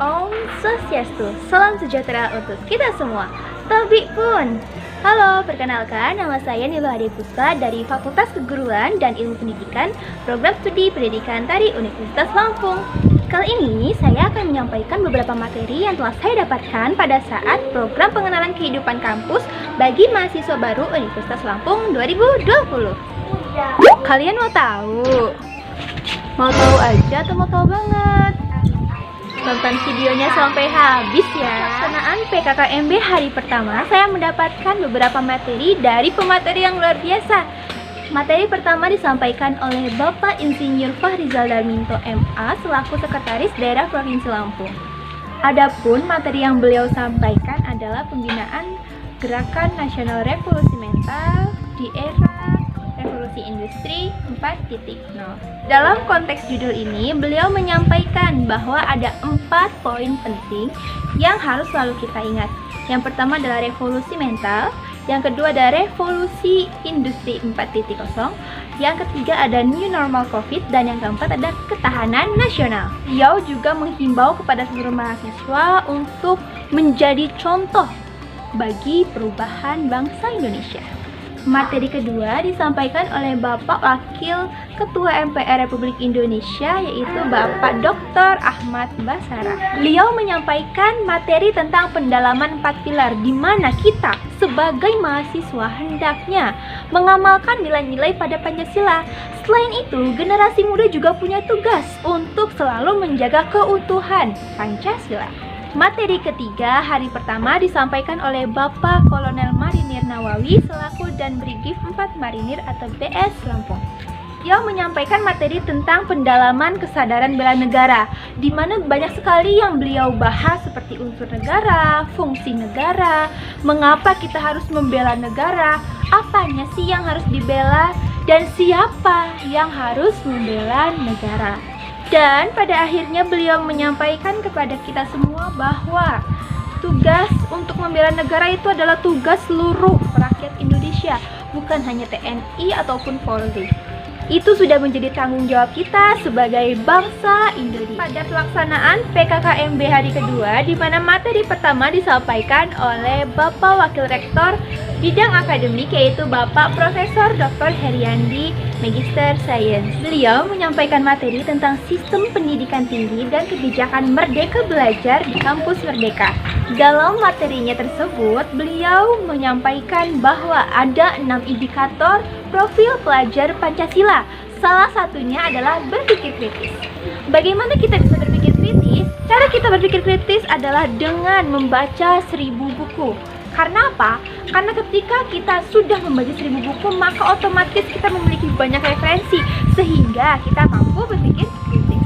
Om Swastiastu, salam sejahtera untuk kita semua. Tobik pun. Halo, perkenalkan nama saya Nilo Hadi Puspa dari Fakultas Keguruan dan Ilmu Pendidikan, Program Studi Pendidikan Tari Universitas Lampung. Kali ini saya akan menyampaikan beberapa materi yang telah saya dapatkan pada saat program pengenalan kehidupan kampus bagi mahasiswa baru Universitas Lampung 2020. Kalian mau tahu? Mau tahu aja atau mau tahu banget? Tonton videonya sampai habis ya. Pelaksanaan PKKMB hari pertama, saya mendapatkan beberapa materi dari pemateri yang luar biasa. Materi pertama disampaikan oleh Bapak Insinyur Fahrizal Darminto MA selaku Sekretaris Daerah Provinsi Lampung. Adapun materi yang beliau sampaikan adalah pembinaan Gerakan Nasional Revolusi Mental di era Revolusi Industri 4.0. Dalam konteks judul ini, beliau menyampaikan bahwa ada 4 poin penting yang harus selalu kita ingat. Yang pertama adalah revolusi mental, yang kedua ada revolusi industri 4.0, yang ketiga ada new normal COVID, dan yang keempat ada ketahanan nasional. Beliau juga menghimbau kepada seluruh mahasiswa untuk menjadi contoh bagi perubahan bangsa Indonesia. Materi kedua disampaikan oleh Bapak Wakil Ketua MPR Republik Indonesia, yaitu Bapak Dr. Ahmad Basara. Beliau menyampaikan materi tentang pendalaman 4 pilar, di mana kita sebagai mahasiswa hendaknya mengamalkan nilai-nilai pada Pancasila. Selain itu, generasi muda juga punya tugas untuk selalu menjaga keutuhan Pancasila. Materi ketiga hari pertama disampaikan oleh Bapak Kolonel Marinir Nawawi selaku dan Brigif 4 Marinir atau BS Lampung. Dia menyampaikan materi tentang pendalaman kesadaran bela negara, di mana banyak sekali yang beliau bahas seperti unsur negara, fungsi negara, mengapa kita harus membela negara, apanya sih yang harus dibela, dan siapa yang harus membela negara. Dan pada akhirnya beliau menyampaikan kepada kita semua bahwa tugas untuk membela negara itu adalah tugas seluruh rakyat Indonesia, bukan hanya TNI ataupun Polri. Itu sudah menjadi tanggung jawab kita sebagai bangsa Indonesia. Pada pelaksanaan PKKMB hari kedua, di mana materi pertama disampaikan oleh Bapak Wakil Rektor Bidang Akademik, yaitu Bapak Profesor Dr. Heriandi, Magister Sains. Beliau menyampaikan materi tentang sistem pendidikan tinggi dan kebijakan Merdeka Belajar di Kampus Merdeka. Dalam materinya tersebut, beliau menyampaikan bahwa ada 6 indikator profil pelajar Pancasila. Salah satunya adalah berpikir kritis. Bagaimana kita bisa berpikir kritis? Cara kita berpikir kritis adalah dengan membaca 1000 buku. Karena apa? Karena ketika kita sudah membaca 1000 buku, maka otomatis kita memiliki banyak referensi sehingga kita mampu berpikir kritis.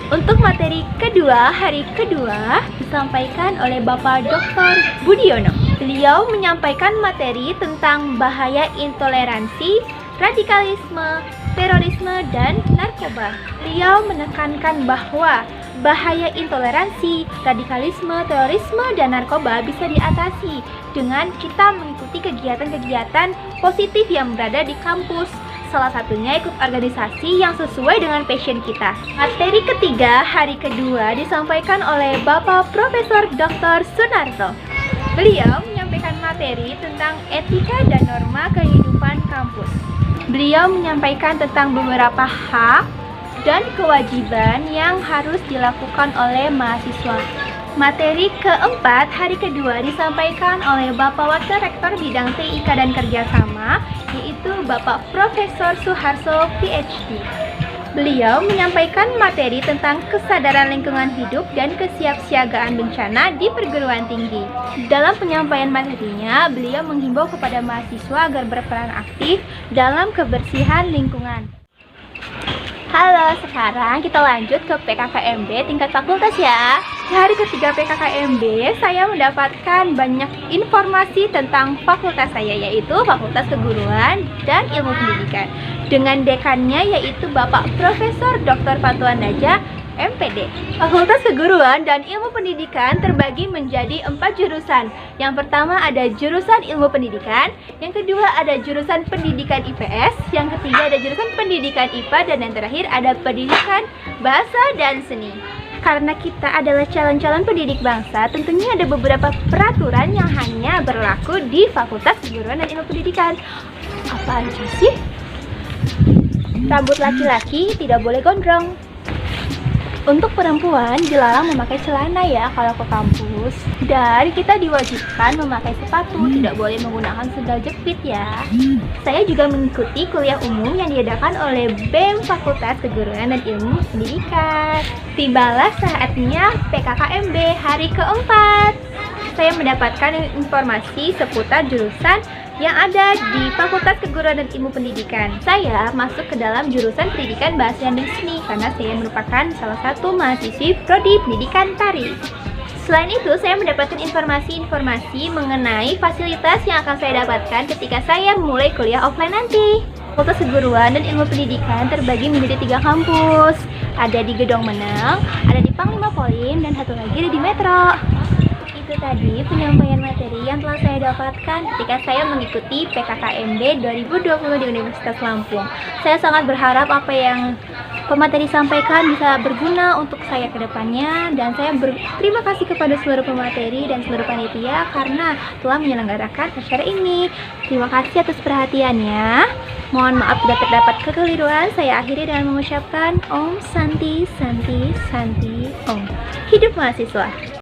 Untuk materi kedua, hari kedua disampaikan oleh Bapak Dr. Budiono. Beliau menyampaikan materi tentang bahaya intoleransi, radikalisme, terorisme, dan narkoba. Beliau menekankan bahwa bahaya intoleransi, radikalisme, terorisme, dan narkoba bisa diatasi dengan kita mengikuti kegiatan-kegiatan positif yang berada di kampus. Salah satunya ikut organisasi yang sesuai dengan passion kita. Materi ketiga hari kedua disampaikan oleh Bapak Profesor Dr. Sunarto. Beliau menyampaikan materi tentang etika dan norma kehidupan kampus. Beliau menyampaikan tentang beberapa hak dan kewajiban yang harus dilakukan oleh mahasiswa. Materi keempat hari kedua disampaikan oleh Bapak Wakil Rektor Bidang TIK dan Kerjasama, yaitu Bapak Profesor Suharso PhD. Beliau menyampaikan materi tentang kesadaran lingkungan hidup dan kesiapsiagaan bencana di perguruan tinggi. Dalam penyampaian materinya, beliau menghimbau kepada mahasiswa agar berperan aktif dalam kebersihan lingkungan. Halo, sekarang kita lanjut ke PKKMB tingkat fakultas ya. Di hari ketiga PKKMB, saya mendapatkan banyak informasi tentang fakultas saya, yaitu Fakultas Keguruan dan Ilmu Pendidikan. Dengan dekannya yaitu Bapak Profesor Dr. Fatuan Naja, MPD. Fakultas Keguruan dan Ilmu Pendidikan terbagi menjadi 4 jurusan. Yang pertama ada jurusan Ilmu Pendidikan, yang kedua ada jurusan Pendidikan IPS, yang ketiga ada jurusan Pendidikan IPA, dan yang terakhir ada Pendidikan Bahasa dan Seni. Karena kita adalah calon-calon pendidik bangsa, tentunya ada beberapa peraturan yang hanya berlaku di Fakultas Keguruan dan Ilmu Pendidikan. Apa aja sih? Rambut laki-laki tidak boleh gondrong. Untuk perempuan dilarang memakai celana ya kalau ke kampus. Dan kita diwajibkan memakai sepatu, tidak boleh menggunakan sendal jepit ya. Saya juga mengikuti kuliah umum yang diadakan oleh BEM Fakultas Keguruan dan Ilmu Pendidikan. Tibalah saatnya PKKMB hari keempat. Saya mendapatkan informasi seputar jurusan yang ada di Fakultas Keguruan dan Ilmu Pendidikan. Saya masuk ke dalam jurusan Pendidikan Bahasa dan Seni karena saya merupakan salah satu mahasiswi Prodi Pendidikan Tari. Selain itu, saya mendapatkan informasi-informasi mengenai fasilitas yang akan saya dapatkan ketika saya mulai kuliah offline nanti. Fakultas Keguruan dan Ilmu Pendidikan terbagi menjadi 3 kampus. Ada di Gedong Meneng, ada di Panglima Polim, dan satu lagi ada di Metro. Itu tadi penyampaian materi yang telah saya dapatkan ketika saya mengikuti PKKMB 2020 di Universitas Lampung. Saya sangat berharap apa yang pemateri sampaikan bisa berguna untuk saya ke depannya, dan saya berterima kasih kepada seluruh pemateri dan seluruh panitia karena telah menyelenggarakan acara ini. Terima kasih atas perhatiannya. Mohon maaf bila terdapat kekeliruan. Saya akhiri dengan mengucapkan Om Santi Santi Santi Om. Hidup mahasiswa.